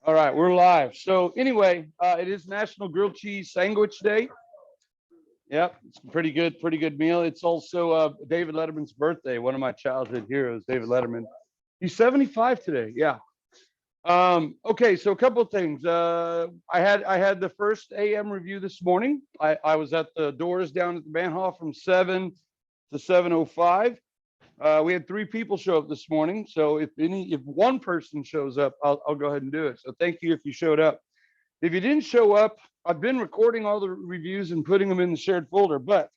All right, we're live. So anyway, it is National Grilled Cheese Sandwich Day. Yep, it's a pretty good meal. It's also David Letterman's birthday. One of my childhood heroes, David Letterman. He's 75 today. Yeah. Okay, so a couple of things. I had the first AM review this morning. I was at the doors down at the band hall from 7 to 7:05. We had 3 people show up this morning. So if one person shows up, I'll go ahead and do it. So thank you if you showed up. If you didn't show up, I've been recording all the reviews and putting them in the shared folder, but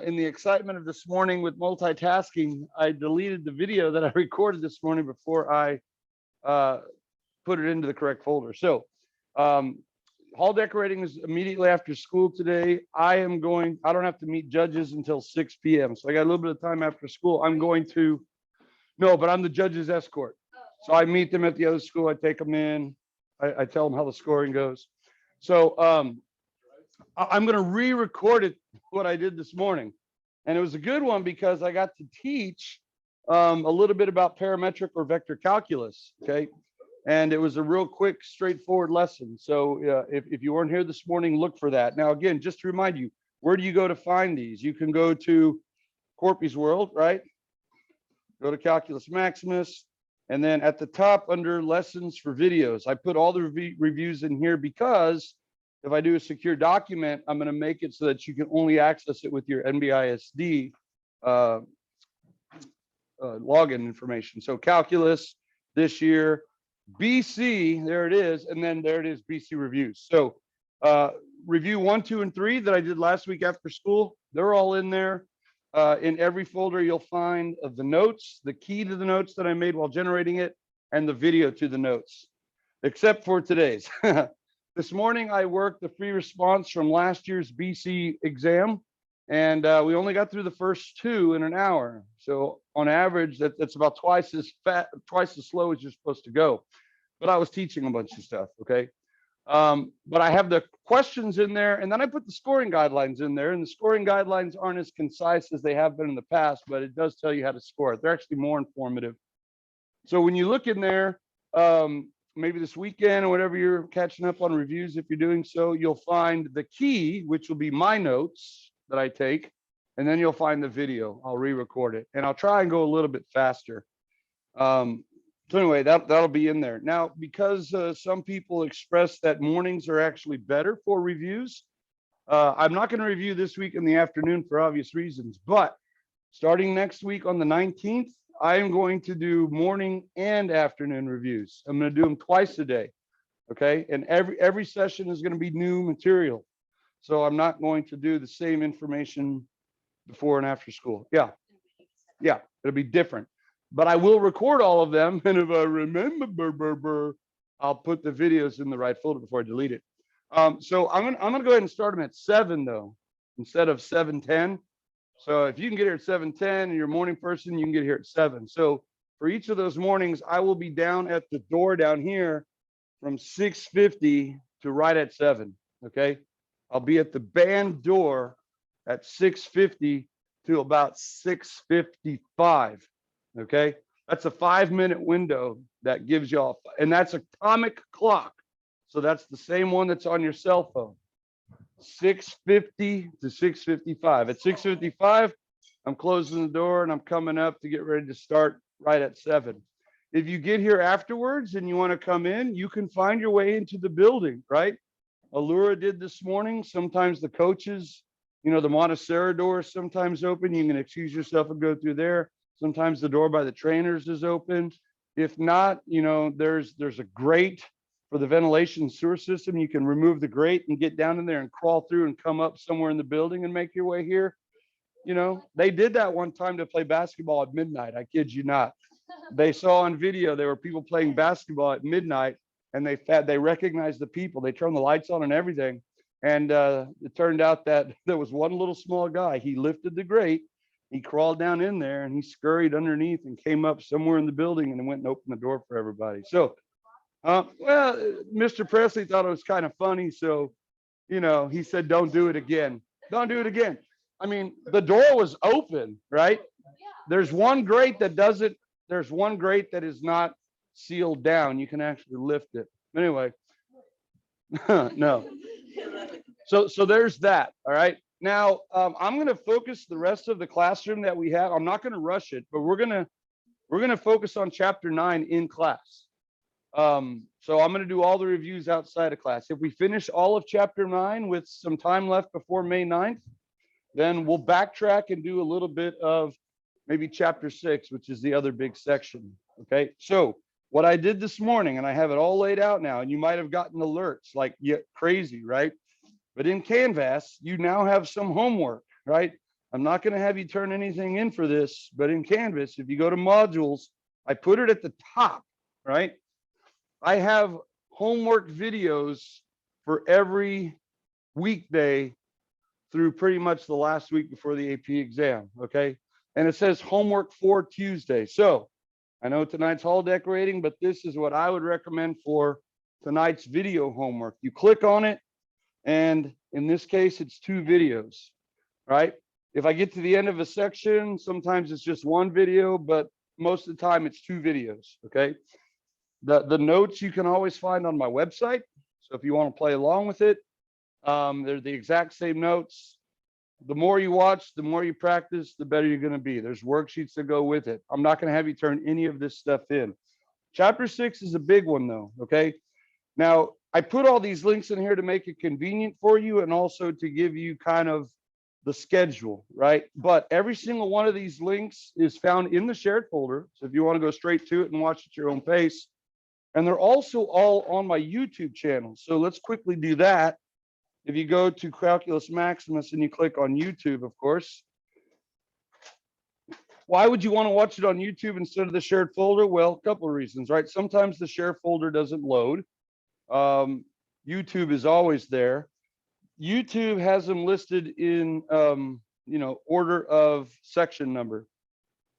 in the excitement of this morning with multitasking, I deleted the video that I recorded this morning before I put it into the correct folder. So hall decorating is immediately after school today. I don't have to meet judges until 6 p.m. So I got a little bit of time after school. No, but I'm the judge's escort. So I meet them at the other school. I take them in. I tell them how the scoring goes. So I'm going to re-record it, what I did this morning. And it was a good one because I got to teach a little bit about parametric or vector calculus. Okay. And it was a real quick, straightforward lesson. So if you weren't here this morning, look for that. Now, again, just to remind you, where do you go to find these? You can go to Corpy's World, right? Go to Calculus Maximus. And then at the top under lessons for videos, I put all the reviews in here because if I do a secure document, I'm going to make it so that you can only access it with your NBISD login information. So calculus this year, BC, there it is. And then there it is, BC reviews. So review 1, 2, and 3 that I did last week after school, they're all in there. In every folder, you'll find the notes, the key to the notes that I made while generating it, and the video to the notes, except for today's. This morning, I worked the free response from last year's BC exam, and we only got through the first 2 in an hour. So on average, that's about twice as slow as you're supposed to go. But I was teaching a bunch of stuff, okay? But I have the questions in there, and then I put the scoring guidelines in there, and the scoring guidelines aren't as concise as they have been in the past, but it does tell you how to score it. They're actually more informative. So when you look in there, maybe this weekend or whatever you're catching up on reviews, if you're doing so, you'll find the key, which will be my notes that I take, and then you'll find the video. I'll re-record it, and I'll try and go a little bit faster. So anyway, that'll be in there. Now, because some people express that mornings are actually better for reviews, I'm not going to review this week in the afternoon for obvious reasons, but starting next week on the 19th, I am going to do morning and afternoon reviews. I'm going to do them twice a day, okay? And every session is going to be new material. So I'm not going to do the same information before and after school. Yeah, it'll be different. But I will record all of them, and if I remember, I'll put the videos in the right folder before I delete it. So I'm gonna go ahead and start them at 7 though, instead of 7:10. So if you can get here at 7:10 and you're a morning person, you can get here at 7. So for each of those mornings, I will be down at the door down here from 6:50 to right at 7. Okay, I'll be at the band door at 6:50 to about 6:55. Okay, that's a 5-minute window that gives y'all, and that's atomic clock. So that's the same one that's on your cell phone. 6:50 to 6:55. At 6:55, I'm closing the door and I'm coming up to get ready to start right at 7. If you get here afterwards and you want to come in, you can find your way into the building, right? Allura did this morning. Sometimes the coaches, the Montessori door is sometimes open. You can excuse yourself and go through there. Sometimes the door by the trainers is open. If not, there's a grate for the ventilation sewer system. You can remove the grate and get down in there and crawl through and come up somewhere in the building and make your way here. They did that one time to play basketball at midnight. I kid you not. They saw on video, there were people playing basketball at midnight, and they recognized the people. They turned the lights on and everything. And it turned out that there was one little small guy. He lifted the grate. He crawled down in there and he scurried underneath and came up somewhere in the building and went and opened the door for everybody. So, well, Mr. Presley thought it was kind of funny. So, he said, don't do it again. Don't do it again. I mean, the door was open, right? There's one grate that is not sealed down. You can actually lift it. Anyway, no. So there's that. All right. Now I'm going to focus the rest of the classroom that we have. I'm not going to rush it, but we're gonna focus on chapter 9 in class. So I'm going to do all the reviews outside of class. If we finish all of chapter 9 with some time left before May 9th, then we'll backtrack and do a little bit of maybe chapter 6, which is the other big section. Okay. So what I did this morning, and I have it all laid out now, and you might have gotten alerts like, yeah, crazy, right? But in Canvas, you now have some homework, right? I'm not going to have you turn anything in for this, but in Canvas, if you go to modules, I put it at the top, right? I have homework videos for every weekday through pretty much the last week before the AP exam, okay? And it says homework for Tuesday. So I know tonight's hall decorating, but this is what I would recommend for tonight's video homework. You click on it, and in this case, it's 2 videos, right? If I get to the end of a section, sometimes it's just 1 video, but most of the time it's 2 videos, okay? The notes you can always find on my website. So if you want to play along with it, they're the exact same notes. The more you watch, the more you practice, the better you're going to be. There's worksheets that go with it. I'm not going to have you turn any of this stuff in. Chapter 6 is a big one though, okay? Now, I put all these links in here to make it convenient for you and also to give you kind of the schedule, right? But every single one of these links is found in the shared folder. So if you want to go straight to it and watch at your own pace, and they're also all on my YouTube channel. So let's quickly do that. If you go to Calculus Maximus and you click on YouTube, of course, why would you want to watch it on YouTube instead of the shared folder? Well, a couple of reasons, right? Sometimes the shared folder doesn't load. YouTube is always there. YouTube has them listed in, order of section number.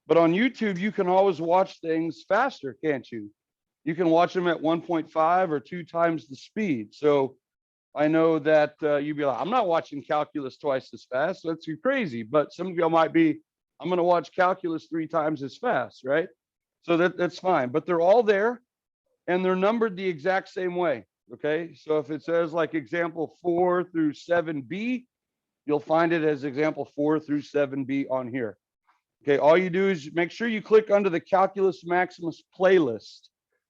But on YouTube, you can always watch things faster, can't you? You can watch them at 1.5 or 2 times the speed. So I know that you'd be like, I'm not watching calculus twice as fast. That's too crazy. But some of y'all might be, I'm going to watch calculus 3 times as fast, right? So that's fine. But they're all there, and they're numbered the exact same way. Okay. So if it says like example 4 through 7B, you'll find it as example 4 through 7B on here. Okay. All you do is make sure you click under the Calculus Maximus playlist,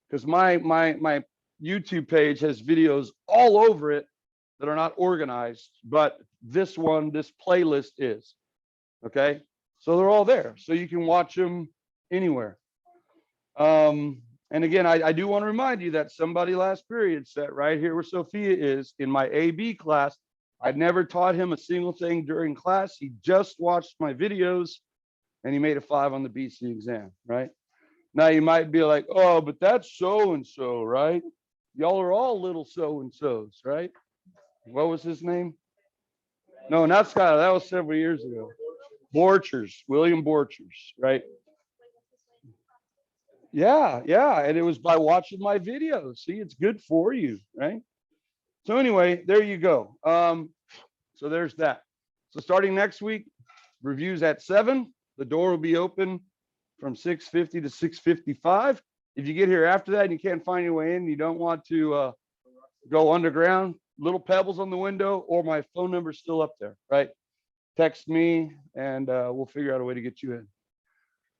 because my YouTube page has videos all over it that are not organized, but this playlist is. Okay. So they're all there. So you can watch them anywhere. And again, I do want to remind you that somebody last period sat right here where Sophia is in my AB class. I never taught him a single thing during class. He just watched my videos and he made a 5 on the BC exam, right? Now you might be like, oh, but that's so-and-so, right? Y'all are all little so-and-sos, right? What was his name? No, not Scott. That was several years ago. Borchers, William Borchers, right? Yeah. And it was by watching my videos. See, it's good for you, right? So anyway, there you go. So there's that. So starting next week, reviews at 7. The door will be open from 6:50 to 6:55. If you get here after that and you can't find your way in, you don't want to go underground, little pebbles on the window, or my phone number is still up there, right? Text me and we'll figure out a way to get you in.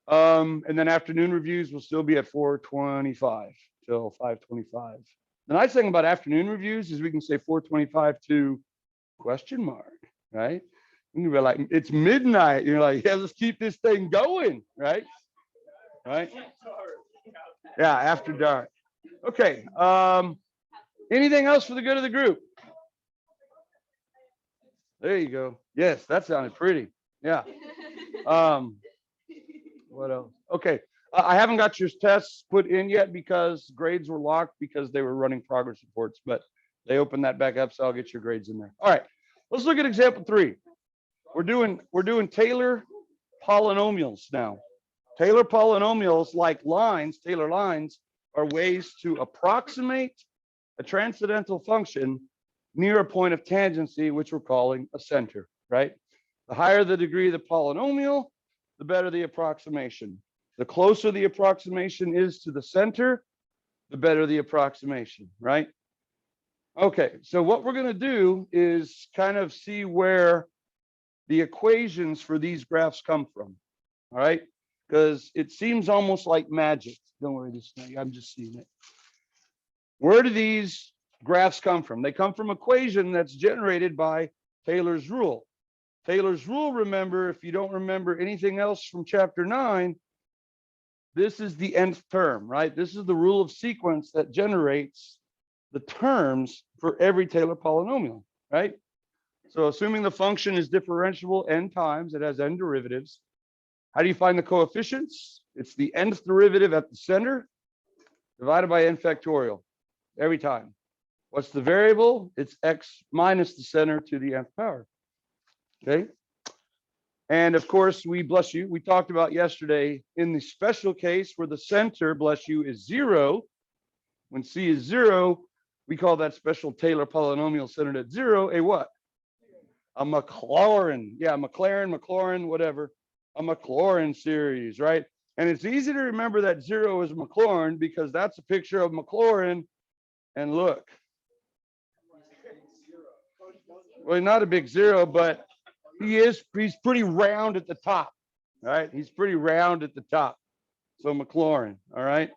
And then afternoon reviews will still be at 4:25 till 5:25. The nice thing about afternoon reviews is we can say 4:25 to ? Right? And you're like, it's midnight. You're like, yeah, let's keep this thing going, right? Right? Yeah, after dark. Okay. Anything else for the good of the group? There you go. Yes, that sounded pretty. Yeah. What else? Okay. I haven't got your tests put in yet because grades were locked because they were running progress reports, but they opened that back up, so I'll get your grades in there. All right. Let's look at example 3. We're doing Taylor polynomials now. Taylor polynomials, like lines, Taylor lines, are ways to approximate a transcendental function near a point of tangency, which we're calling a center, right? The higher the degree of the polynomial, the better the approximation. The closer the approximation is to the center, the better the approximation, right? Okay, so what we're going to do is kind of see where the equations for these graphs come from, all right? Because it seems almost like magic. Don't worry, this thing, I'm just seeing it. Where do these graphs come from? They come from equation that's generated by Taylor's rule. Taylor's rule, remember, if you don't remember anything else from chapter 9, this is the nth term, right? This is the rule of sequence that generates the terms for every Taylor polynomial, right? So assuming the function is differentiable n times, it has n derivatives. How do you find the coefficients? It's the nth derivative at the center divided by n factorial every time. What's the variable? It's x minus the center to the nth power, okay? And of course, we talked about yesterday in the special case where the center, bless you, is 0. When c is 0, we call that special Taylor polynomial centered at 0 a what? A Maclaurin. Yeah, Maclaurin, whatever. A Maclaurin series, right? And it's easy to remember that 0 is Maclaurin because that's a picture of Maclaurin. And look. Well, not a big 0, but he's pretty round at the top, right? He's pretty round at the top. So Maclaurin, all right?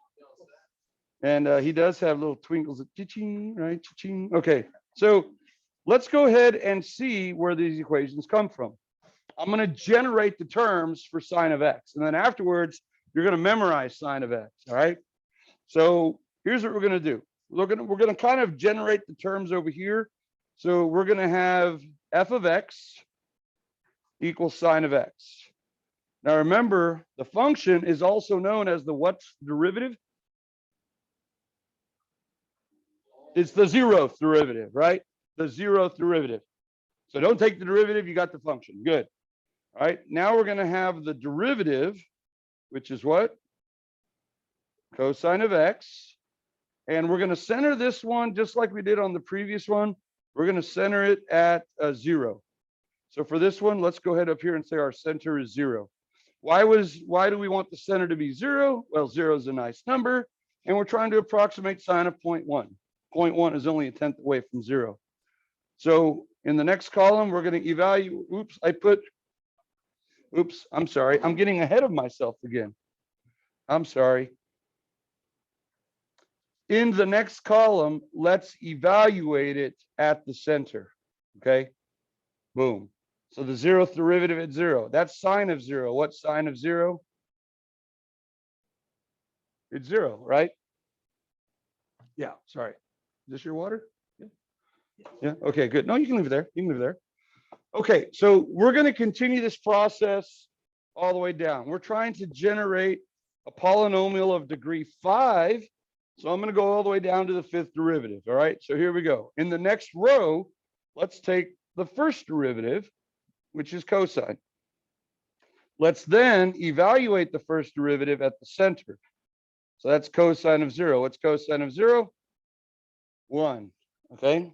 And he does have little twinkles of cha-ching, right? Cha-ching. Okay, so let's go ahead and see where these equations come from. I'm going to generate the terms for sine of x, and then afterwards you're going to memorize sine of x. All right. So here's what we're going to do. We're going to kind of generate the terms over here. So we're going to have f of x equals sine of x. Now remember, the function is also known as the what's derivative? It's the 0th derivative, right? The 0th derivative. So don't take the derivative, you got the function. Good. All right, now we're going to have the derivative, which is what? Cosine of x. And we're going to center this one just like we did on the previous one. We're going to center it at 0. So for this one, let's go ahead up here and say our center is 0. Why do we want the center to be 0? Well, 0 is a nice number, and we're trying to approximate sine of 0.1. 0.1 is only a tenth away from 0. So in the next column, we're going to evaluate. Oops, I'm sorry. I'm getting ahead of myself again. I'm sorry. In the next column, let's evaluate it at the center. Okay. Boom. So the 0th derivative at 0. That's sine of 0. What's sine of 0? It's 0, right? Yeah. Sorry. Is this your water? Yeah. Yeah. Okay, good. No, you can leave it there. You can leave it there. Okay, so we're going to continue this process all the way down. We're trying to generate a polynomial of degree 5. So I'm going to go all the way down to the 5th derivative. All right, so here we go. In the next row, let's take the first derivative, which is cosine. Let's then evaluate the first derivative at the center. So that's cosine of 0. What's cosine of 0? 1. Okay,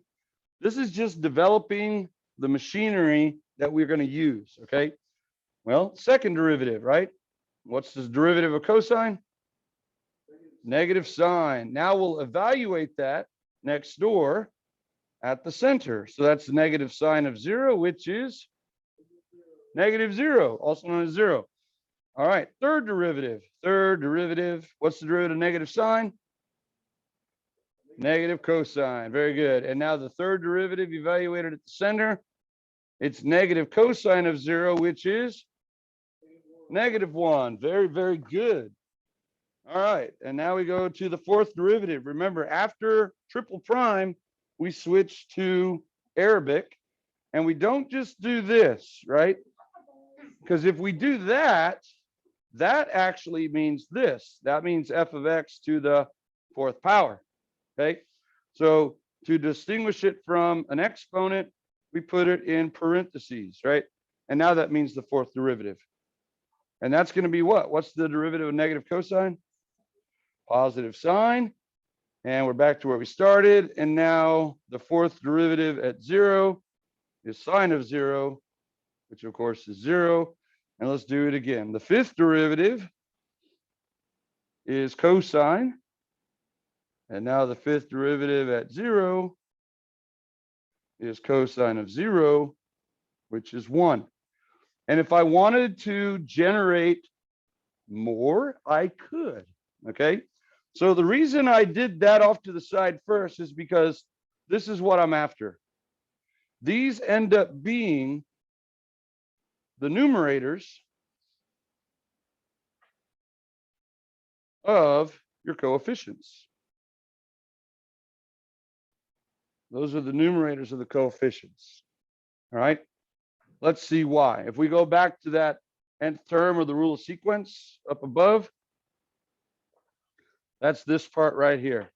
this is just developing the machinery that we're going to use. Okay, well, second derivative, right? What's the derivative of cosine? Negative sine. Now we'll evaluate that next door at the center. So that's the negative sine of 0, which is negative 0, also known as 0. All right, third derivative. What's the derivative of negative sine? Negative cosine. Very good. And now the third derivative evaluated at the center, it's negative cosine of 0, which is negative 1. Very, very good. All right. And now we go to the fourth derivative. Remember, after triple prime, we switch to Arabic. And we don't just do this, right? Because if we do that, that actually means this. That means f of x to the 4th power. Okay, so to distinguish it from an exponent, we put it in parentheses, right? And now that means the 4th derivative. And that's going to be what? What's the derivative of negative cosine? Positive sine. And we're back to where we started. And now the 4th derivative at 0 is sine of 0, which of course is 0. And let's do it again. The 5th derivative is cosine And now the fifth derivative at 0 is cosine of 0, which is 1. And if I wanted to generate more, I could. Okay. So the reason I did that off to the side first is because this is what I'm after. These end up being the numerators of your coefficients. Those are the numerators of the coefficients. All right. Let's see why. If we go back to that nth term or the rule of sequence up above, that's this part right here.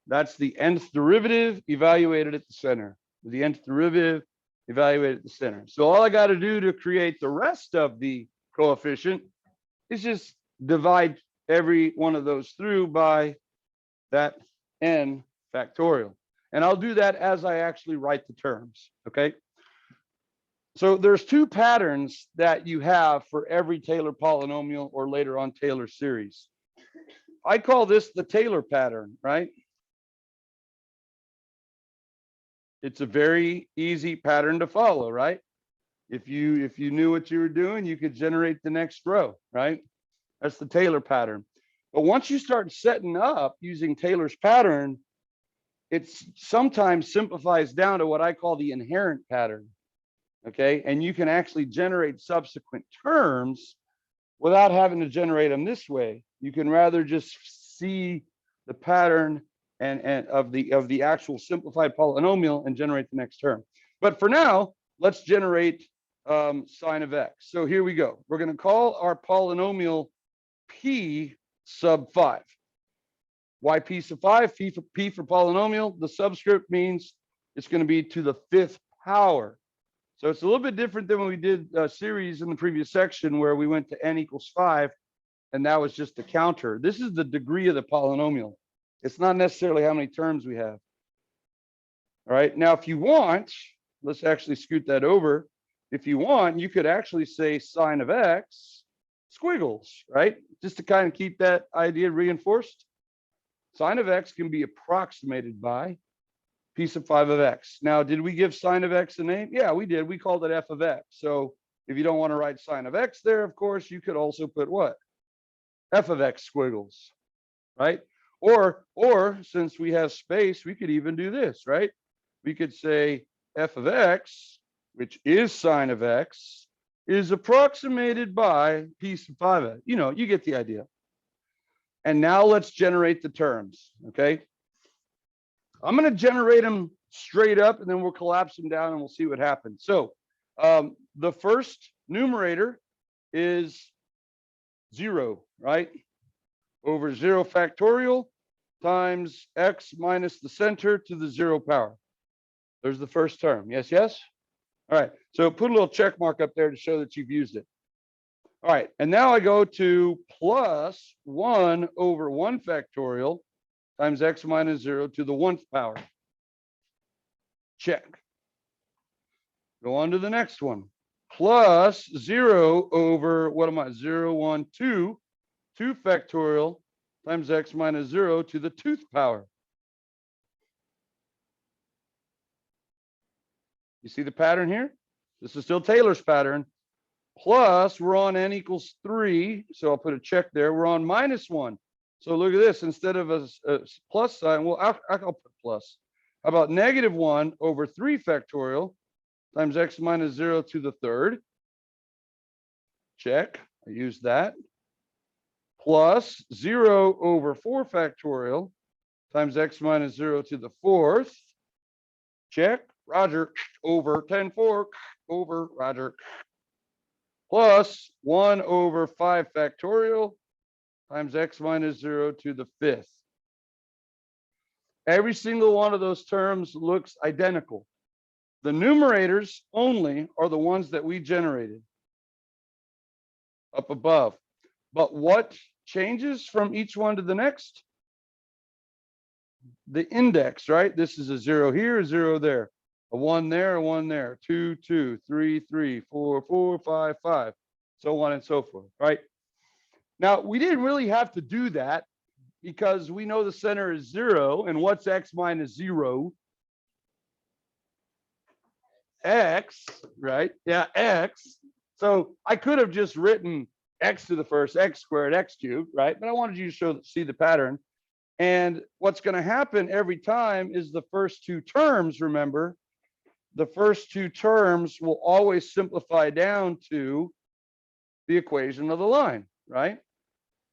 That's the nth derivative evaluated at the center. The nth derivative evaluated at the center. So all I got to do to create the rest of the coefficient is just divide every one of those through by that n factorial. And I'll do that as I actually write the terms, okay? So there's two patterns that you have for every Taylor polynomial or later on Taylor series. I call this the Taylor pattern, right? It's a very easy pattern to follow, right? If you knew what you were doing, you could generate the next row, right? That's the Taylor pattern. But once you start setting up using Taylor's pattern, it sometimes simplifies down to what I call the inherent pattern, okay? And you can actually generate subsequent terms without having to generate them this way. You can rather just see the pattern and of the actual simplified polynomial and generate the next term. But for now, let's generate sine of x. So here we go. We're going to call our polynomial p sub 5. Why p sub 5? P for polynomial. The subscript means it's going to be to the 5th power. So it's a little bit different than when we did a series in the previous section where we went to n equals 5, and that was just the counter. This is the degree of the polynomial. It's not necessarily how many terms we have. All right. Now, if you want, let's actually scoot that over. If you want, you could actually say sine of x squiggles, right? Just to kind of keep that idea reinforced. Sine of x can be approximated by p sub 5 of x. Now, did we give sine of x a name? Yeah, we did. We called it f of x. So if you don't want to write sine of x there, of course, you could also put what? F of x squiggles, right? Or since we have space, we could even do this, right? We could say f of x, which is sine of x, is approximated by p sub 5. You know, you get the idea. And now let's generate the terms, okay? I'm going to generate them straight up, and then we'll collapse them down, and we'll see what happens. So the first numerator is 0, right? Over 0 factorial times x minus the center to the 0 power. There's the first term. Yes, yes? All right. So put a little check mark up there to show that you've used it. All right. And now I go to plus 1 over 1 factorial times x minus 0 to the 1th power. Check. Go on to the next one. Plus 0 over, what am I? 0, 1, 2. 2 factorial times x minus 0 to the 2th power. You see the pattern here? This is still Taylor's pattern. Plus, we're on n equals 3. So I'll put a check there. We're on minus 1. So look at this. Instead of a plus sign, well, I'll put plus. How about negative 1 over 3 factorial times x minus 0 to the 3rd? Check. I use that. Plus 0 over 4 factorial times x minus 0 to the 4th. Check. Roger. Over 10 4 over Roger. Plus 1 over 5 factorial times x minus 0 to the 5th. Every single one of those terms looks identical. The numerators only are the ones that we generated up above. But what changes from each one to the next? The index, right? This is a 0 here, a 0 there, a 1 there, a 1 there, 2, 2, 3, 3, 4, 4, 5, 5, so on and so forth, right? Now, we didn't really have to do that because we know the center is 0. And what's x minus 0? X, right? Yeah, x. So I could have just written x to the first, x squared, x cubed, right? But I wanted you to see the pattern. And what's going to happen every time is the first two terms, remember, the first two terms will always simplify down to the equation of the line, right?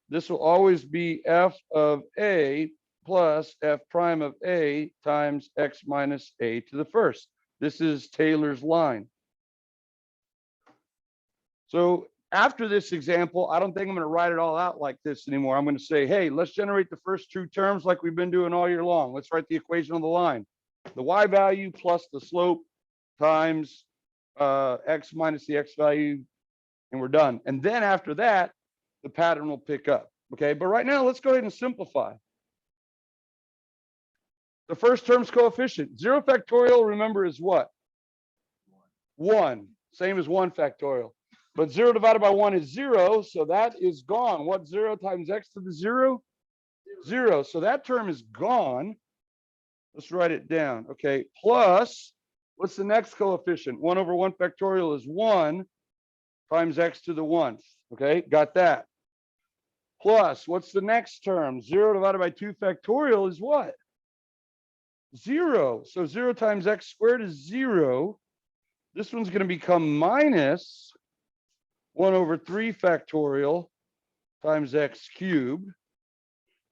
This will always be f of a plus f prime of a times x minus a to the first. This is Taylor's line. So after this example, I don't think I'm going to write it all out like this anymore. I'm going to say, hey, let's generate the first two terms like we've been doing all year long. Let's write the equation of the line. The y value plus the slope times x minus the x value, and we're done. And then after that, the pattern will pick up. Okay, but right now, let's go ahead and simplify. The first term's coefficient. 0 factorial, remember, is what? 1. Same as 1 factorial. But 0 divided by 1 is 0, so that is gone. What 0 times x to the 0? 0. So that term is gone. Let's write it down. Okay, plus, what's the next coefficient? 1 over 1 factorial is 1 times x to the 1th. Okay, got that. Plus, what's the next term? 0 divided by 2 factorial is what? 0. So 0 times x squared is 0. This one's going to become minus 1 over 3 factorial times x cubed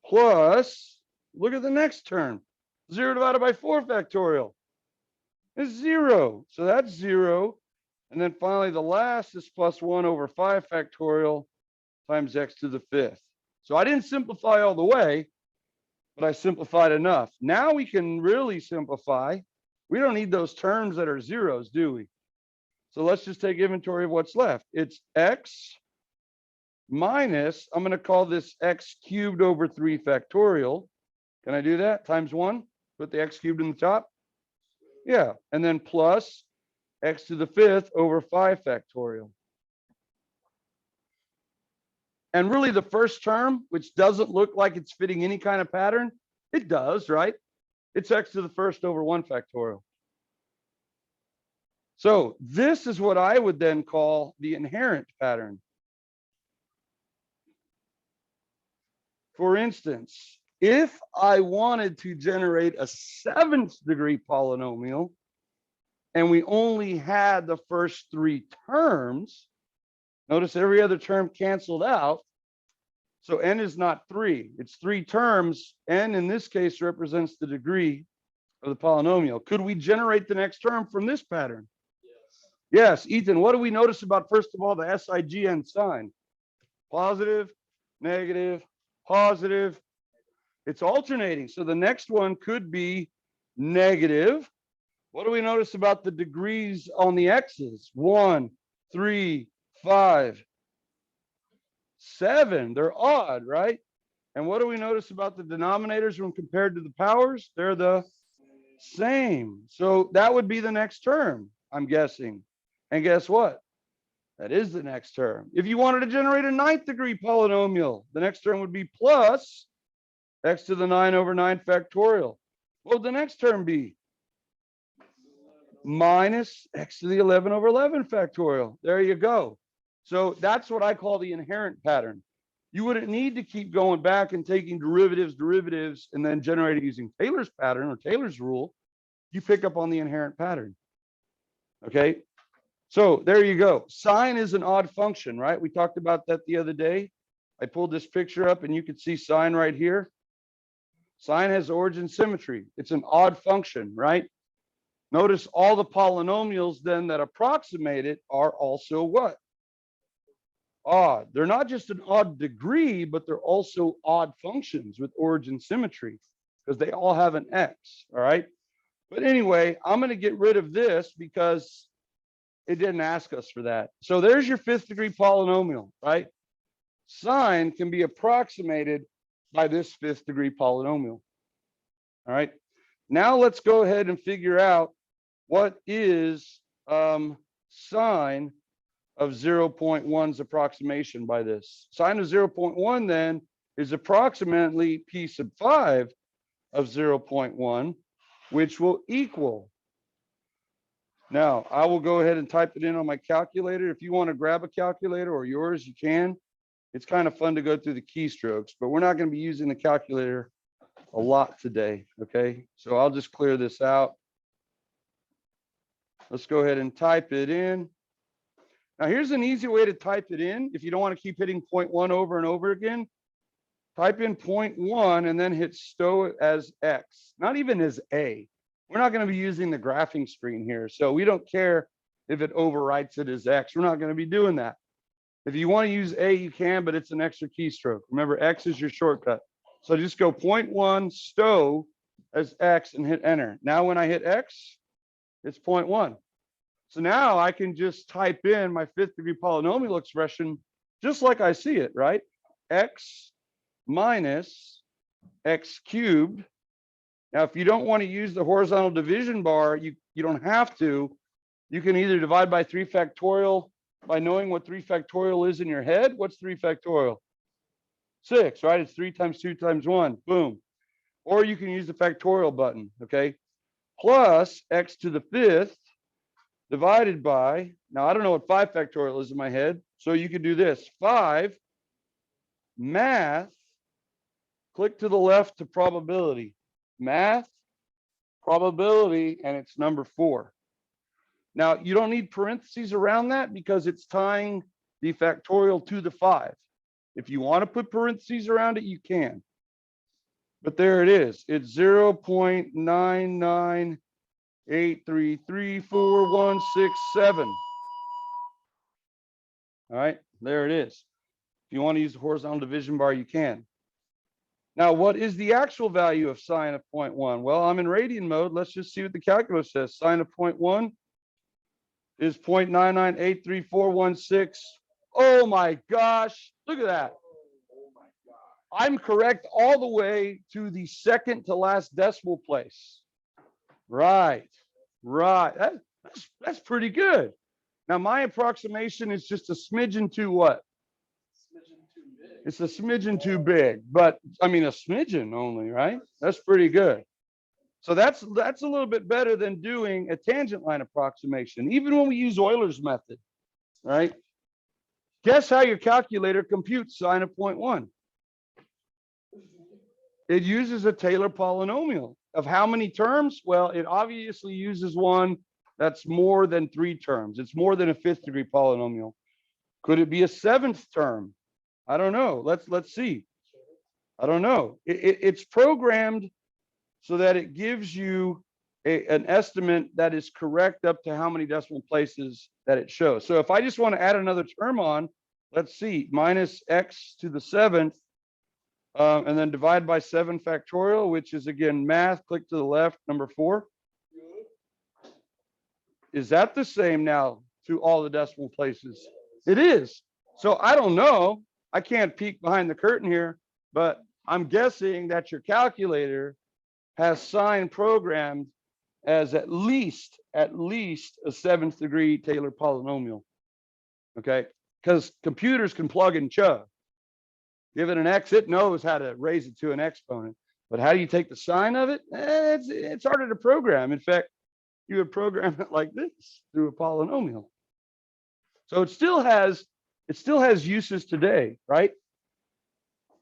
plus, look at the next term. 0 divided by 4 factorial is 0. So that's 0. And then finally, the last is plus 1 over 5 factorial times x to the 5th. So I didn't simplify all the way, but I simplified enough. Now we can really simplify. We don't need those terms that are zeros, do we? So let's just take inventory of what's left. It's x minus, I'm going to call this x cubed over 3 factorial. Can I do that? Times 1? Put the x cubed in the top? Yeah. And then plus x to the 5th over 5 factorial. And really the first term, which doesn't look like it's fitting any kind of pattern, it does, right? It's x to the 1st over 1 factorial. So this is what I would then call the inherent pattern. For instance, if I wanted to generate a 7th degree polynomial and we only had the first 3 terms, notice every other term canceled out. So n is not 3, it's 3 terms. N in this case represents the degree of the polynomial. Could we generate the next term from this pattern? Yes, Ethan, what do we notice about, first of all, the SIGN sign? Positive, negative, positive. It's alternating. So the next one could be negative. What do we notice about the degrees on the x's? 1, 3, 5, 7. They're odd, right? And what do we notice about the denominators when compared to the powers? They're the same. So that would be the next term, I'm guessing. And guess what? That is the next term. If you wanted to generate a 9th degree polynomial, the next term would be plus x to the 9 over 9 factorial. What would the next term be? Minus x to the 11 over 11 factorial. There you go. So that's what I call the inherent pattern. You wouldn't need to keep going back and taking derivatives, and then generating using Taylor's pattern or Taylor's rule. You pick up on the inherent pattern. Okay. So there you go. Sine is an odd function, right? We talked about that the other day. I pulled this picture up and you can see sine right here. Sine has origin symmetry. It's an odd function, right? Notice all the polynomials then that approximate it are also what? Odd. They're not just an odd degree, but they're also odd functions with origin symmetry because they all have an x, all right? But anyway, I'm going to get rid of this because it didn't ask us for that. So there's your 5th degree polynomial, right? Sine can be approximated by this 5th degree polynomial. All right. Now let's go ahead and figure out what is sine of 0.1's approximation by this. Sine of 0.1 then is approximately p sub 5 of 0.1, which will equal. Now, I will go ahead and type it in on my calculator. If you want to grab a calculator or yours, you can. It's kind of fun to go through the keystrokes, but we're not going to be using the calculator a lot today, okay? So I'll just clear this out. Let's go ahead and type it in. Now, here's an easy way to type it in. If you don't want to keep hitting 0.1 over and over again, type in 0.1 and then hit stow as X, not even as A. We're not going to be using the graphing screen here, so we don't care if it overwrites it as X. We're not going to be doing that. If you want to use A, you can, but it's an extra keystroke. Remember, X is your shortcut. So just go 0.1 stow as X and hit enter. Now when I hit X, it's 0.1. So now I can just type in my fifth degree polynomial expression just like I see it, right? X minus X cubed. Now, if you don't want to use the horizontal division bar, you don't have to. You can either divide by 3 factorial by knowing what 3 factorial is in your head. What's 3 factorial? 6, right? It's 3 times 2 times 1. Boom. Or you can use the factorial button, okay? Plus X to the 5th divided by, now I don't know what 5 factorial is in my head, so you could do this. 5 math, click to the left to probability. Math, probability, and it's number 4. Now, you don't need parentheses around that because it's tying the factorial to the 5. If you want to put parentheses around it, you can. But there it is. It's 0.998334167. All right, there it is. If you want to use the horizontal division bar, you can. Now, what is the actual value of sine of 0.1? Well, I'm in radian mode. Let's just see what the calculus says. Sine of 0.1 is 0.9983416. Oh my gosh, look at that. I'm correct all the way to the second to last decimal place. Right, right. That's pretty good. Now, my approximation is just a smidgen too what? It's a smidgen too big, but I mean a smidgen only, right? That's pretty good. So that's a little bit better than doing a tangent line approximation, even when we use Euler's method, right? Guess how your calculator computes sine of 0.1? It uses a Taylor polynomial of how many terms? Well, it obviously uses one that's more than 3 terms. It's more than a 5th degree polynomial. Could it be a 7th term? I don't know. Let's see. I don't know. It's programmed so that it gives you an estimate that is correct up to how many decimal places that it shows. So if I just want to add another term on, let's see, minus X to the 7th, and then divide by 7 factorial, which is again math, click to the left, number 4. Is that the same now to all the decimal places? It is. So I don't know. I can't peek behind the curtain here, but I'm guessing that your calculator has sine programmed as at least a 7th degree Taylor polynomial. Okay, because computers can plug and chug. Give it an X, it knows how to raise it to an exponent. But how do you take the sine of it? It's harder to program. In fact, you would program it like this through a polynomial. So it still has uses today, right?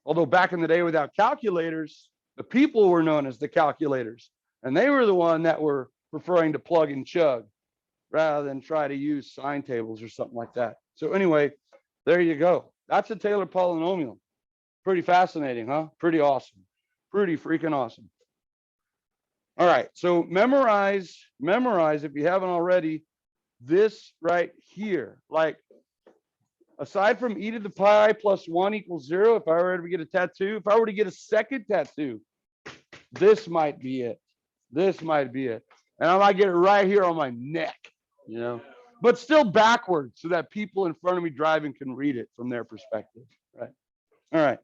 Although back in the day without calculators, the people were known as the calculators, and they were the one that were preferring to plug and chug rather than try to use sine tables or something like that. So anyway, there you go. That's a Taylor polynomial. Pretty fascinating, huh? Pretty awesome. Pretty freaking awesome. All right, so memorize if you haven't already, this right here. Like, aside from e to the pi plus 1 equals 0, if I were to get a tattoo, if I were to get a second tattoo, this might be it. This might be it. And I might get it right here on my neck, you know, but still backwards so that people in front of me driving can read it from their perspective, right? All right.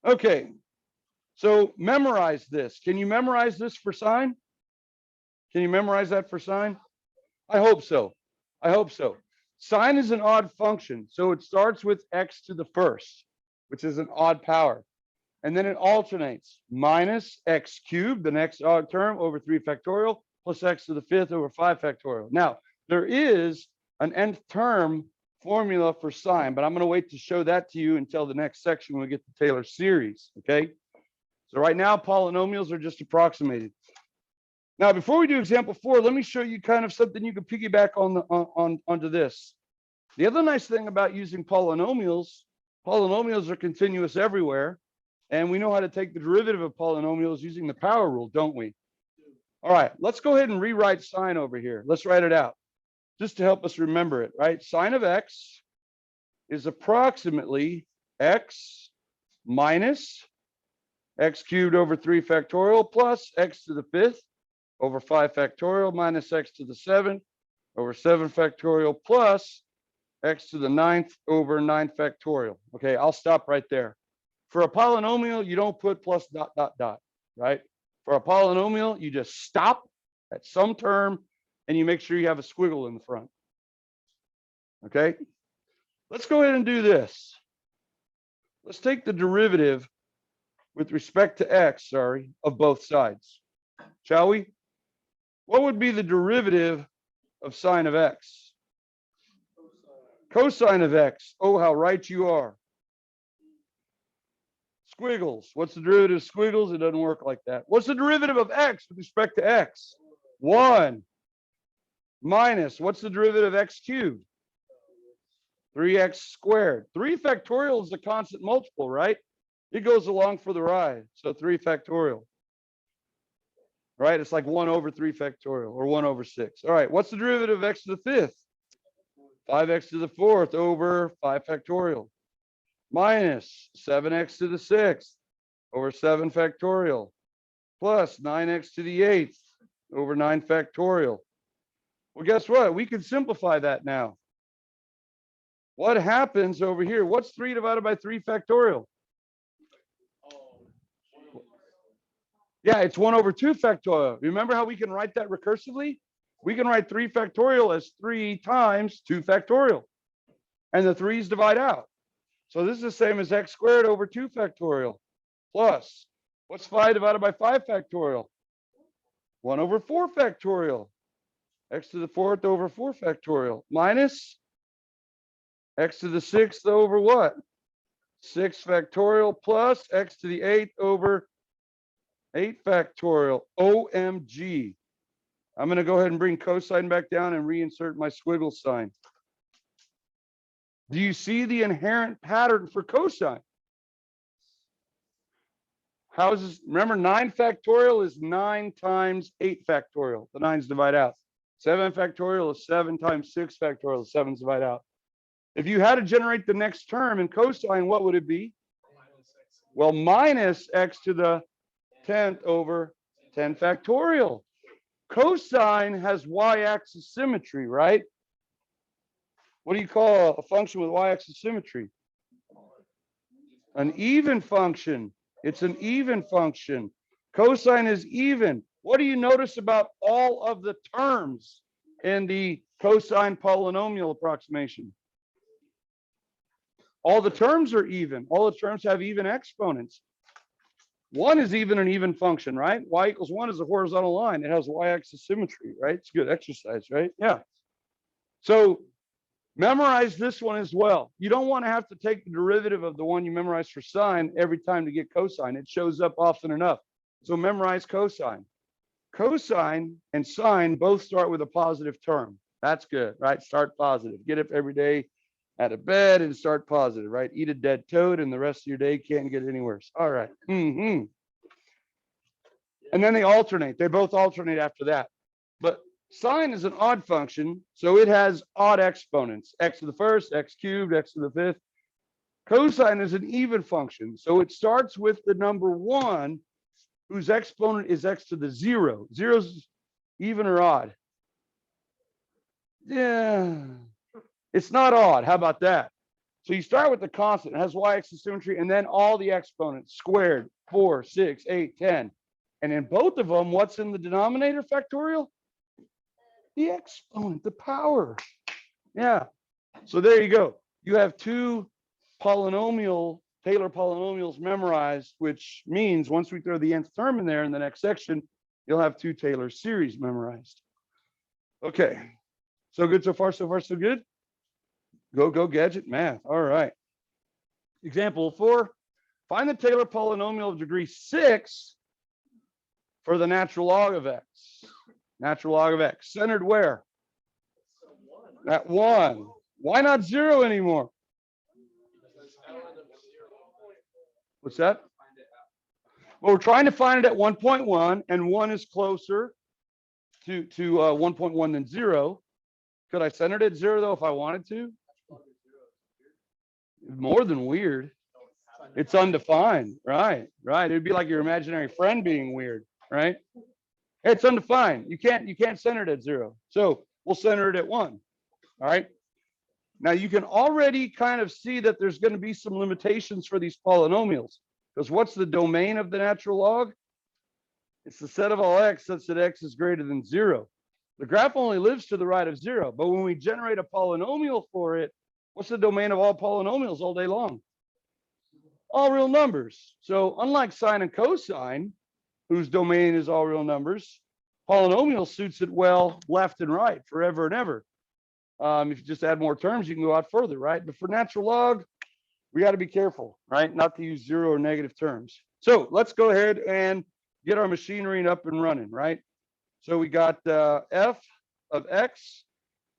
Okay. So memorize this. Can you memorize this for sine? Can you memorize that for sine? I hope so. I hope so. Sine is an odd function, so it starts with x to the first. which is an odd power. And then it alternates minus x cubed, the next odd term, over 3 factorial, plus x to the 5th over 5 factorial. Now, there is an nth term formula for sine, but I'm going to wait to show that to you until the next section when we get to Taylor's series, okay? So right now, polynomials are just approximated. Now, before we do example 4, let me show you kind of something you can piggyback onto this. The other nice thing about using polynomials are continuous everywhere, and we know how to take the derivative of polynomials using the power rule, don't we? All right, let's go ahead and rewrite sine over here. Let's write it out just to help us remember it, right? Sine of x is approximately x minus x cubed over 3 factorial plus x to the 5th over 5 factorial minus x to the 7th over 7 factorial plus x to the 9th over 9 factorial. Okay, I'll stop right there. For a polynomial, you don't put plus dot, dot, dot, right? For a polynomial, you just stop at some term and you make sure you have a squiggle in the front. Okay, let's go ahead and do this. Let's take the derivative with respect to x, of both sides, shall we? What would be the derivative of sine of x? Cosine of x. Oh, how right you are. Squiggles. What's the derivative of squiggles? It doesn't work like that. What's the derivative of x with respect to x? 1 minus, what's the derivative of x cubed? 3x squared. 3 factorial is a constant multiple, right? It goes along for the ride. So 3 factorial. Right? It's like 1 over 3 factorial or 1 over 6. All right. What's the derivative of x to the 5th? 5x to the 4th over 5 factorial minus 7x to the 6th over 7 factorial plus 9x to the 8th over 9 factorial. Well, guess what? We can simplify that now. What happens over here? What's 3 divided by 3 factorial? Yeah, it's 1 over 2 factorial. Remember how we can write that recursively? We can write 3 factorial as 3 times 2 factorial. And the 3's divide out. So this is the same as x squared over 2 factorial plus, what's 5 divided by 5 factorial? 1 over 4 factorial. X to the 4th over 4 factorial minus x to the 6th over what? 6 factorial plus x to the 8th over 8 factorial. OMG. I'm going to go ahead and bring cosine back down and reinsert my squiggle sign. Do you see the inherent pattern for cosine? How is this? Remember, 9 factorial is 9 times 8 factorial. The 9's divide out. 7 factorial is 7 times 6 factorial. The 7's divide out. If you had to generate the next term in cosine, what would it be? Well, minus x to the 10th over 10 factorial. Cosine has y-axis symmetry, right? What do you call a function with y-axis symmetry? An even function. It's an even function. Cosine is even. What do you notice about all of the terms in the cosine polynomial approximation? All the terms are even. All the terms have even exponents. 1 is even an even function, right? Y equals 1 is a horizontal line. It has y-axis symmetry, right? It's good exercise, right? Yeah. So memorize this one as well. You don't want to have to take the derivative of the one you memorized for sine every time to get cosine. It shows up often enough. So memorize cosine. Cosine and sine both start with a positive term. That's good, right? Start positive. Get up every day out of bed and start positive, right? Eat a dead toad and the rest of your day can't get any worse. All right. And then they alternate. They both alternate after that. But sine is an odd function, so it has odd exponents. X to the 1st, x cubed, x to the 5th. Cosine is an even function, so it starts with the number 1, whose exponent is x to the 0. 0's even or odd? Yeah, it's not odd. How about that? So you start with the constant. It has y-axis symmetry, and then all the exponents, squared, 4, 6, 8, 10. And in both of them, what's in the denominator factorial? The exponent, the power. Yeah. So there you go. You have 2 polynomial Taylor polynomials memorized, which means once we throw the nth term in there in the next section, you'll have 2 Taylor series memorized. Okay, so good so far, so good? Go gadget math. All right. Example 4, find the Taylor polynomial of degree 6 for the natural log of x. Natural log of x. Centered where? At 1. Why not 0 anymore? What's that? Well, we're trying to find it at 1.1, and 1 is closer to 1.1 than 0. Could I center it at 0 though if I wanted to? More than weird. It's undefined. Right. It'd be like your imaginary friend being weird, right? It's undefined. You can't center it at 0. So we'll center it at 1. All right. Now you can already kind of see that there's going to be some limitations for these polynomials, because what's the domain of the natural log? It's the set of all x such that x is greater than 0. The graph only lives to the right of 0, but when we generate a polynomial for it, what's the domain of all polynomials all day long? All real numbers. So unlike sine and cosine, whose domain is all real numbers, polynomial suits it well left and right forever and ever. If you just add more terms, you can go out further, right? But for natural log, we got to be careful, right? Not to use 0 or negative terms. So let's go ahead and get our machinery up and running, right? So we got f of x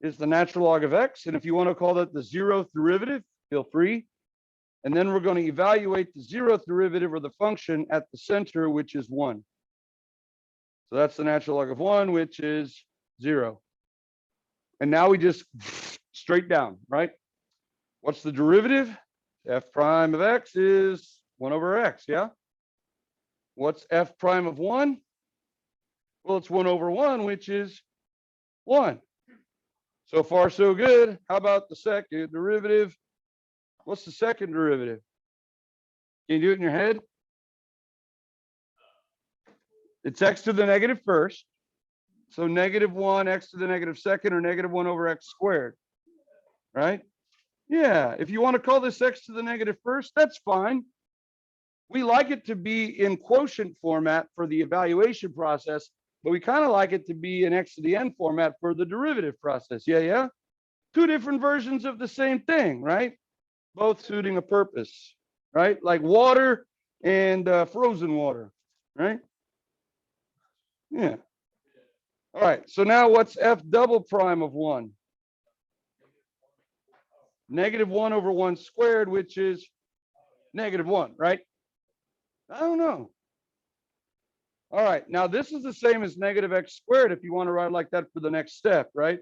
is the natural log of x. And if you want to call that the 0th derivative, feel free. And then we're going to evaluate the 0th derivative or the function at the center, which is 1. So that's the natural log of 1, which is 0. And now we just straight down, right? What's the derivative? F prime of x is 1 over x, yeah? What's f prime of 1? Well, it's 1 over 1, which is 1. So far, so good. How about the second derivative? What's the second derivative? Can you do it in your head? It's x to the negative first. So -1, x to the negative second, or -1 over x squared, right? Yeah, if you want to call this x to the negative first, that's fine. We like it to be in quotient format for the evaluation process, but we kind of like it to be in x to the n format for the derivative process. Yeah. 2 different versions of the same thing, right? Both suiting a purpose, right? Like water and frozen water, right? Yeah. All right, so now what's f double prime of 1? -1 over 1 squared, which is -1, right? I don't know. All right, now this is the same as -x squared if you want to write like that for the next step, right?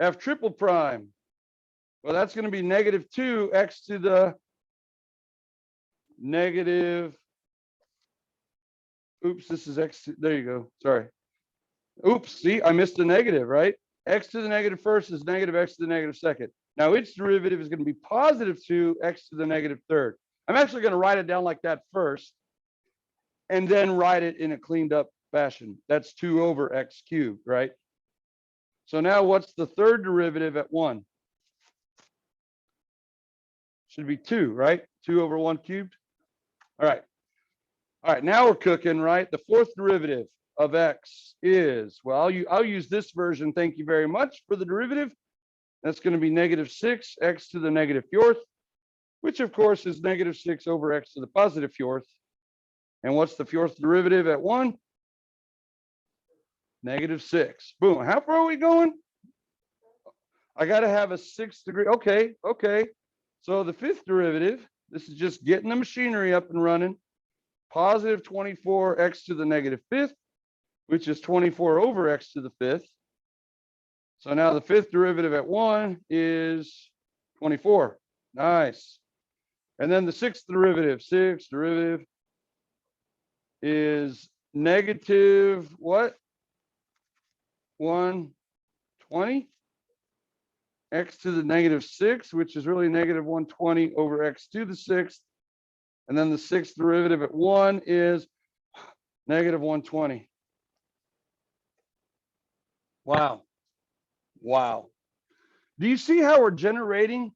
F triple prime. Well, that's going to be -2 x to the negative. Oops, this is x. There you go. Sorry. Oops, see, I missed a negative, right? X to the negative first is -x to the negative second. Now its derivative is going to be +2 x to the negative third. I'm actually going to write it down like that first, and then write it in a cleaned up fashion. That's 2 over x cubed, right? So now what's the third derivative at 1? Should be 2, right? 2 over 1 cubed. All right, now we're cooking, right? The fourth derivative of x is, well, I'll use this version, thank you very much, for the derivative. That's going to be -6 x to the negative fourth, which of course is -6 over x to the positive fourth. And what's the fourth derivative at 1? -6. Boom. How far are we going? I got to have a 6th degree. Okay. So the fifth derivative, this is just getting the machinery up and running. +24 x to the negative fifth, which is 24 over x to the fifth. So now the fifth derivative at 1 is 24. Nice. And then the sixth derivative is negative what? 120 x to the -6, which is really -120 over x to the sixth. And then the sixth derivative at 1 is -120. Wow. Do you see how we're generating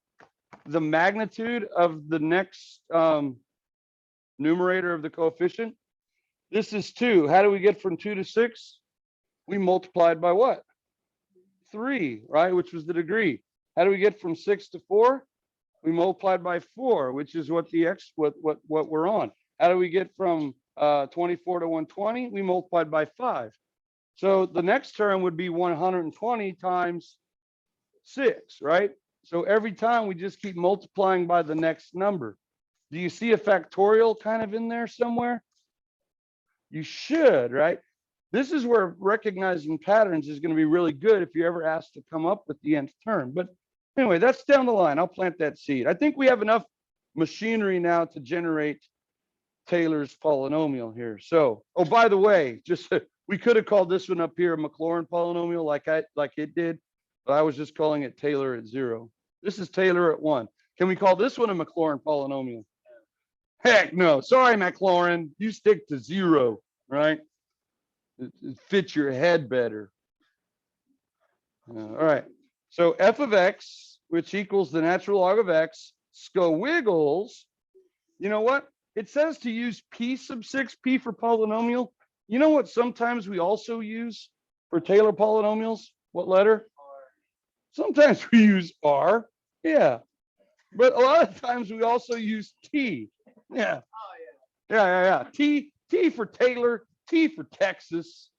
the magnitude of the next numerator of the coefficient. This is 2. How do we get from 2 to 6? We multiplied by what? 3, right? Which was the degree. How do we get from 6 to 4? We multiplied by 4, which is what we're on. How do we get from 24 to 120? We multiplied by 5. So the next term would be 120 times 6, right? So every time we just keep multiplying by the next number. Do you see a factorial kind of in there somewhere? You should, right? This is where recognizing patterns is going to be really good if you're ever asked to come up with the nth term. But anyway, that's down the line. I'll plant that seed. I think we have enough machinery now to generate Taylor's polynomial here. So, oh, by the way, just we could have called this one up here a Maclaurin polynomial like it did, but I was just calling it Taylor at 0. This is Taylor at 1. Can we call this one a Maclaurin polynomial? Heck no. Sorry, Maclaurin. You stick to 0, right? It fits your head better. All right. So f of x, which equals the natural log of x, squiggles. You know what? It says to use p sub 6, p for polynomial. You know what sometimes we also use for Taylor polynomials? What letter? R. Sometimes we use r. Yeah. But a lot of times we also use t. Yeah. Oh, yeah. T for Taylor, T for Texas.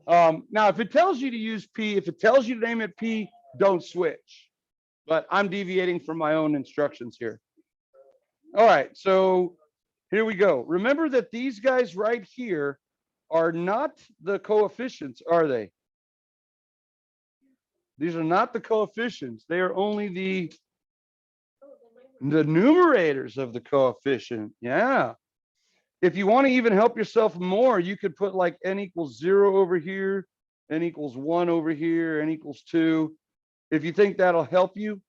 Now, if it tells you to use P, if it tells you to name it P, don't switch. But I'm deviating from my own instructions here. All right, so here we go. Remember that these guys right here are not the coefficients, are they? These are not the coefficients. They are only the numerators of the coefficient. Yeah. If you want to even help yourself more, you could put like n equals 0 over here, n equals 1 over here, n equals 2. If you think that'll help you.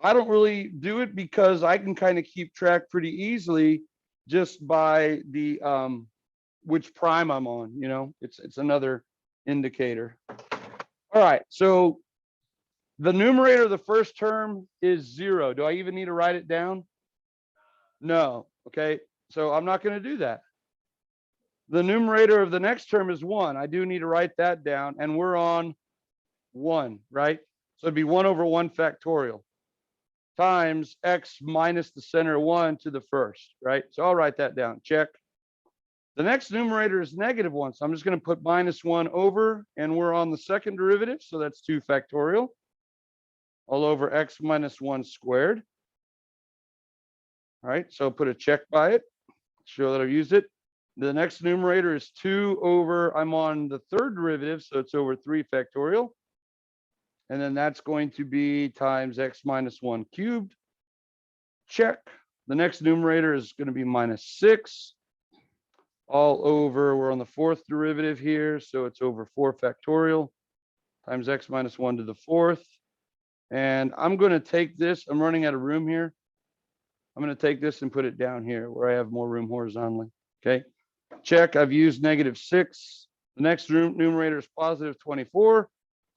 I don't really do it because I can kind of keep track pretty easily just by the which prime I'm on, you know, it's another indicator. All right, so the numerator of the first term is 0. Do I even need to write it down? No. Okay. So I'm not going to do that. The numerator of the next term is 1. I do need to write that down, and we're on 1, right? So it'd be 1 over 1 factorial times x minus the center 1 to the first, right? So I'll write that down. Check. The next numerator is -1, so I'm just going to put -1 over, and we're on the second derivative, so that's 2 factorial all over x minus 1 squared. All right, so put a check by it. Show that I've used it. The next numerator is 2 over, I'm on the third derivative, so it's over 3 factorial. And then that's going to be times x minus 1 cubed. Check. The next numerator is going to be -6 all over, we're on the fourth derivative here, so it's over 4 factorial times x minus 1 to the fourth. And I'm going to take this, I'm running out of room here. I'm going to take this and put it down here where I have more room horizontally. Okay. Check. I've used -6. The next numerator is +24.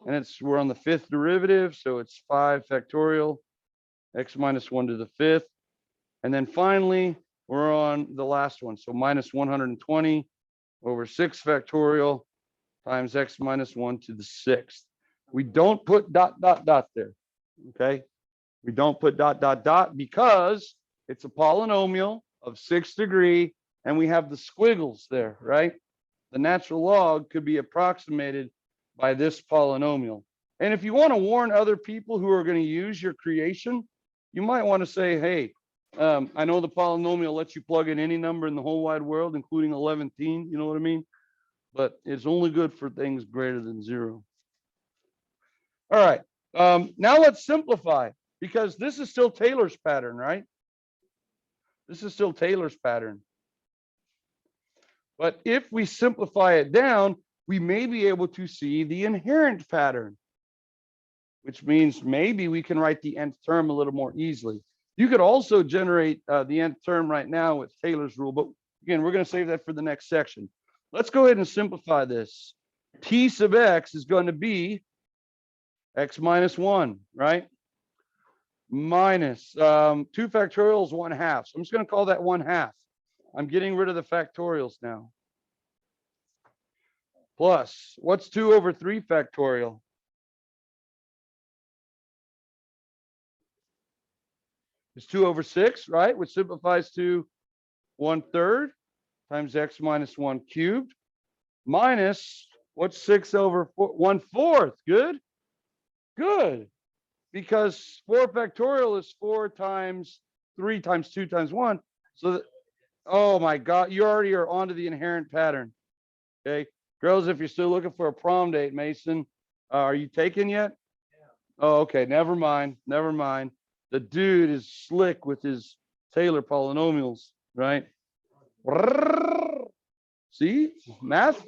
And we're on the fifth derivative. So it's 5 factorial, x minus 1 to the fifth. And then finally, we're on the last one. So -120 over 6 factorial times x minus 1 to the sixth. We don't put ... there. Okay. We don't put ... because it's a polynomial of 6th degree, and we have the squiggles there, right? The natural log could be approximated by this polynomial. And if you want to warn other people who are going to use your creation, you might want to say, hey, I know the polynomial lets you plug in any number in the whole wide world, including 11, you know what I mean? But it's only good for things greater than 0. All right, now let's simplify, because this is still Taylor's pattern, right? This is still Taylor's pattern. But if we simplify it down, we may be able to see the inherent pattern, which means maybe we can write the nth term a little more easily. You could also generate the nth term right now with Taylor's rule, but again, we're going to save that for the next section. Let's go ahead and simplify this. T sub x is going to be x minus 1, right? minus 2 factorial is 1/2. So I'm just going to call that 1/2. I'm getting rid of the factorials now. Plus, what's 2 over 3 factorial? It's 2 over 6, right? Which simplifies to 1/3 times x minus 1 cubed minus, what's 6 over 4? 1/4. Good. Good. Because 4 factorial is 4 times 3 times 2 times 1. So, oh my God, you already are onto the inherent pattern. Okay. Girls, if you're still looking for a prom date, Mason, are you taken yet? Oh, okay. Never mind. Never mind. The dude is slick with his Taylor polynomials, right? See, math.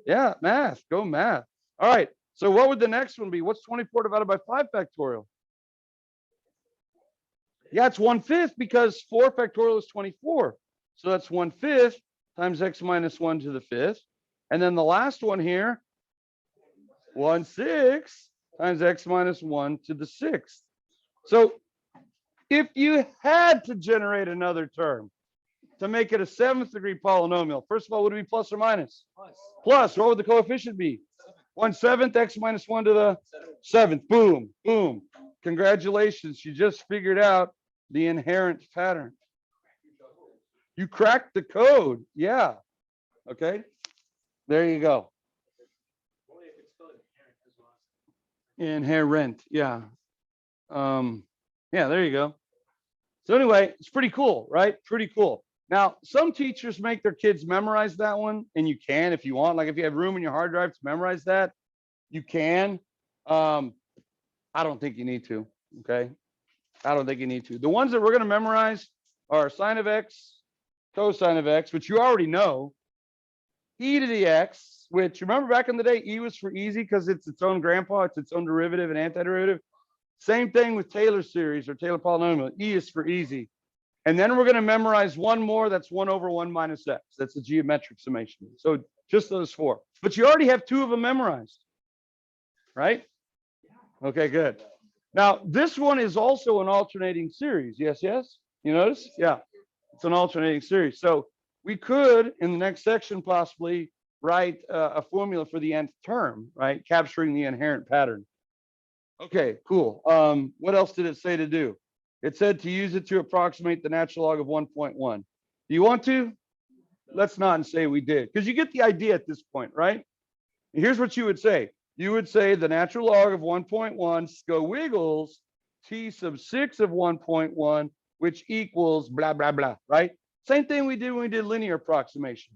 Yeah, math. Go math. All right. So what would the next one be? What's 24 divided by 5 factorial? Yeah, it's 1/5 because 4 factorial is 24. So that's 1/5 times x minus 1 to the 5th. And then the last one here, 1/6 times x minus 1 to the 6th. So if you had to generate another term to make it a 7th degree polynomial, first of all, would it be plus or minus? Plus. What would the coefficient be? 1/7 x minus 1 to the 7th. Boom, boom. Congratulations. You just figured out the inherent pattern. You cracked the code. Yeah. Okay. There you go. Inherent. Yeah. Yeah, there you go. So anyway, it's pretty cool, right? Pretty cool. Now, some teachers make their kids memorize that one, and you can if you want. Like if you have room in your hard drive to memorize that, you can. I don't think you need to. Okay. I don't think you need to. The ones that we're going to memorize are sine of x, cosine of x, which you already know, e to the x, which remember back in the day, e was for easy because it's its own grandpa, it's its own derivative and antiderivative. Same thing with Taylor series or Taylor polynomial. E is for easy. And then we're going to memorize one more. That's 1 over 1 minus x. That's a geometric summation. So just those 4. But you already have 2 of them memorized, right? Okay, good. Now, this one is also an alternating series. Yes, yes? You notice? Yeah, it's an alternating series. So we could, in the next section, possibly write a formula for the nth term, right? Capturing the inherent pattern. Okay, cool. What else did it say to do? It said to use it to approximate the natural log of 1.1. Do you want to? Let's not say we did, because you get the idea at this point, right? Here's what you would say. You would say the natural log of 1.1 go wiggles t sub 6 of 1.1, which equals blah, blah, blah, right? Same thing we did when we did linear approximation.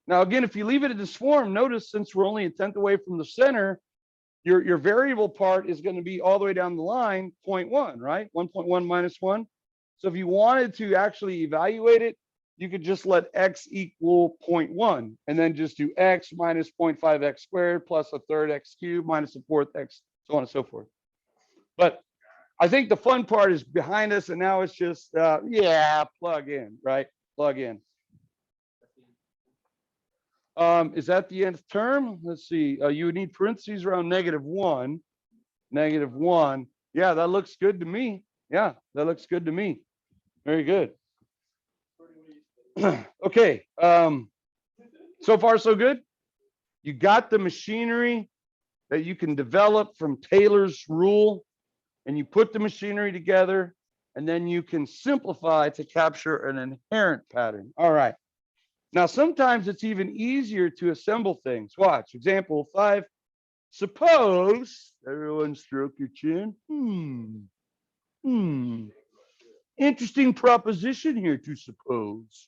Now, again, if you leave it in this form, notice since we're only a tenth away from the center, your variable part is going to be all the way down the line, 0.1, right? 1.1 minus 1. So if you wanted to actually evaluate it, you could just let x equal 0.1 and then just do x minus 0.5x squared plus a third x cubed minus a fourth x, so on and so forth. But I think the fun part is behind us, and now it's just, yeah, plug in, right? Plug in. Is that the nth term? Let's see. You would need parentheses around -1. -1. Yeah, that looks good to me. Yeah, that looks good to me. Very good. Okay. So far, so good. You got the machinery that you can develop from Taylor's rule, and you put the machinery together, and then you can simplify to capture an inherent pattern. All right. Now, sometimes it's even easier to assemble things. Watch, example 5. Suppose, everyone stroke your chin. Interesting proposition here to suppose.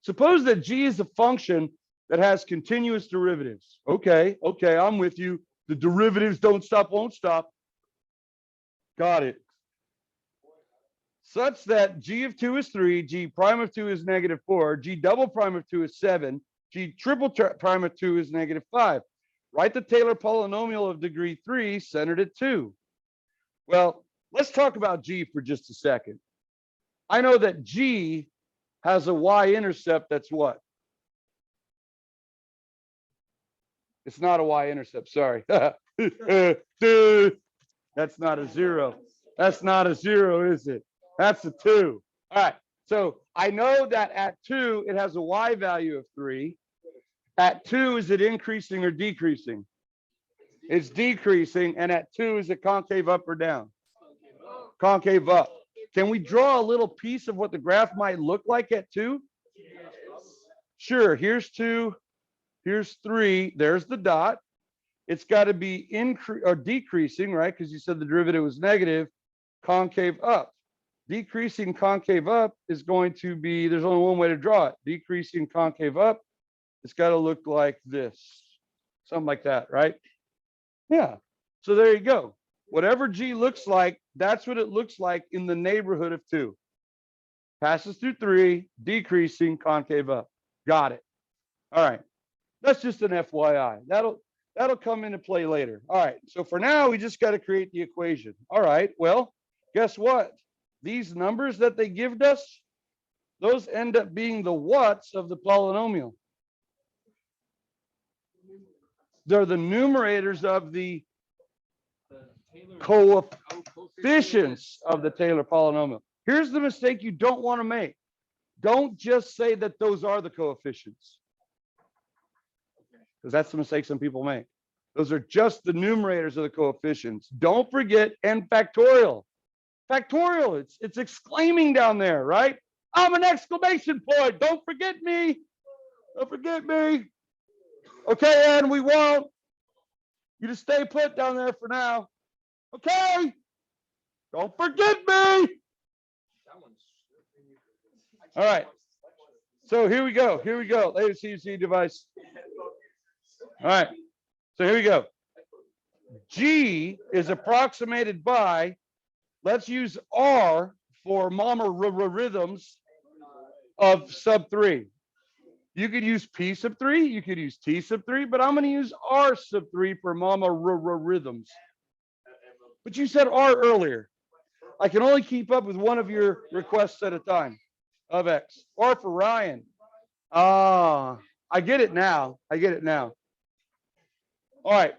Suppose that g is a function that has continuous derivatives. Okay, I'm with you. The derivatives don't stop, won't stop. Got it. Such that g of 2 is 3, g prime of 2 is -4, g double prime of 2 is 7, g triple prime of 2 is -5. Write the Taylor polynomial of degree 3 centered at 2. Well, let's talk about g for just a second. I know that g has a y-intercept that's what? It's not a y-intercept, sorry. That's not a 0. That's not a 0, is it? That's a 2. All right. So I know that at 2, it has a y value of 3. At 2, is it increasing or decreasing? It's decreasing. And at 2, is it concave up or down? Concave up. Can we draw a little piece of what the graph might look like at 2? Sure. Here's 2. Here's 3. There's the dot. It's got to be increase or decreasing, right? Because you said the derivative was negative. Concave up. Decreasing concave up is going to be, there's only one way to draw it. Decreasing concave up, it's got to look like this. Something like that, right? Yeah. So there you go. Whatever G looks like, that's what it looks like in the neighborhood of 2. Passes through 3, decreasing concave up. Got it. All right. That's just an FYI. That'll come into play later. All right. So for now, we just got to create the equation. All right. Well, guess what? These numbers that they give us, those end up being the whats of the polynomial. They're the numerators of the coefficients of the Taylor polynomial. Here's the mistake you don't want to make. Don't just say that those are the coefficients, because that's the mistake some people make. Those are just the numerators of the coefficients. Don't forget n factorial. Factorial, it's exclaiming down there, right? I'm an exclamation point. Don't forget me. Don't forget me. Okay, and we won't. You just stay put down there for now. Okay. Don't forget me. All right. So here we go. Here we go. Latest CUC device. All right. So here we go. G is approximated by, let's use R for mama rhythms of sub 3. You could use P sub 3, you could use T sub 3, but I'm going to use R sub 3 for mama rhythms. But you said R earlier. I can only keep up with one of your requests at a time of X. R for Ryan. I get it now. I get it now. All right.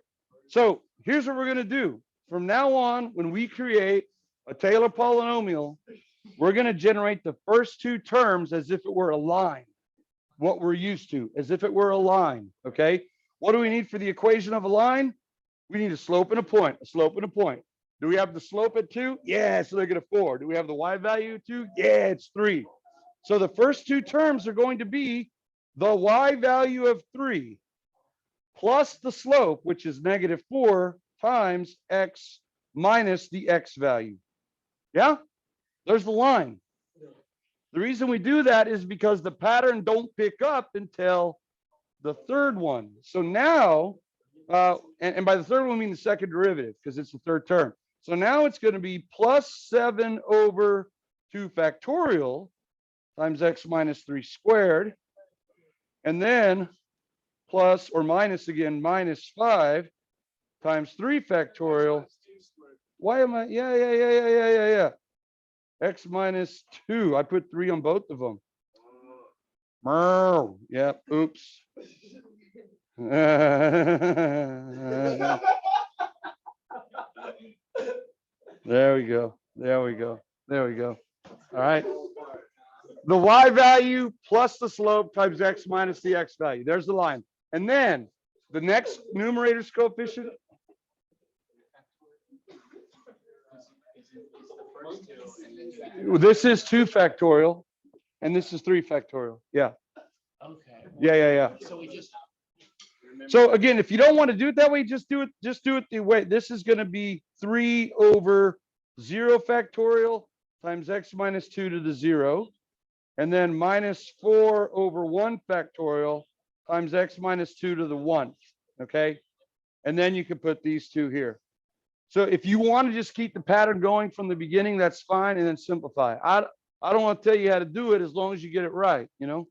So here's what we're going to do. From now on, when we create a Taylor polynomial, we're going to generate the first 2 terms as if it were a line. What we're used to, as if it were a line. Okay. What do we need for the equation of a line? We need a slope and a point, a slope and a point. Do we have the slope at 2? Yeah, it's -4. Do we have the y value at 2? Yeah, it's 3. So the first 2 terms are going to be the y value of 3 plus the slope, which is -4 times x minus the x value. Yeah, there's the line. The reason we do that is because the pattern don't pick up until the third one. So now, and by the third one, I mean the second derivative, because it's the third term. So now it's going to be +7 over 2 factorial times x minus 3 squared. And then plus or minus again, -5 times 3 factorial. Why am I? Yeah. X minus 2. I put 3 on both of them. Yeah, oops. There we go. There we go. There we go. All right. The y value plus the slope times x minus the x value. There's the line. And then the next numerator's coefficient. This is 2 factorial, and this is 3 factorial. Yeah. Okay. Yeah. So we just. So again, if you don't want to do it that way, just do it the way. This is going to be 3 over 0 factorial times x minus 2 to the 0, and then -4 over 1 factorial times x minus 2 to the 1. Okay, and then you can put these 2 here. So if you want to just keep the pattern going from the beginning, that's fine, and then simplify. I don't want to tell you how to do it as long as you get it right, you know.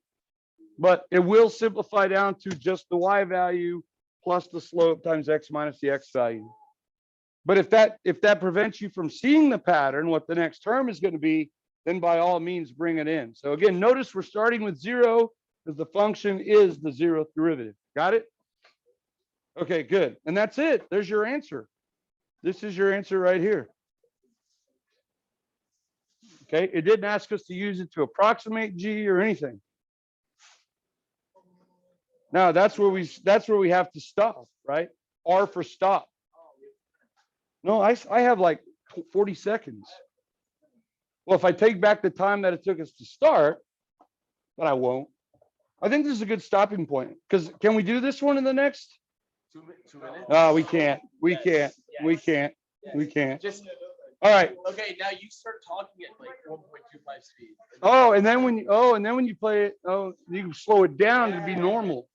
But it will simplify down to just the y value plus the slope times x minus the x value. But if that prevents you from seeing the pattern, what the next term is going to be, then by all means bring it in. So again, notice we're starting with 0 because the function is the 0th derivative. Got it? Okay, good. And that's it. There's your answer. This is your answer right here. Okay, it didn't ask us to use it to approximate G or anything. Now that's where we have to stop, right? R for stop. No, I have like 40 seconds. Well, if I take back the time that it took us to start, but I won't. I think this is a good stopping point because can we do this one in the next? 2 minutes? No, we can't. We Yes. can't. Yes. We can't. Yes. We can't. Just All right. okay. Now you start talking at like 1.25 speed. Oh, and then when you play it, oh, you can slow it down to be normal.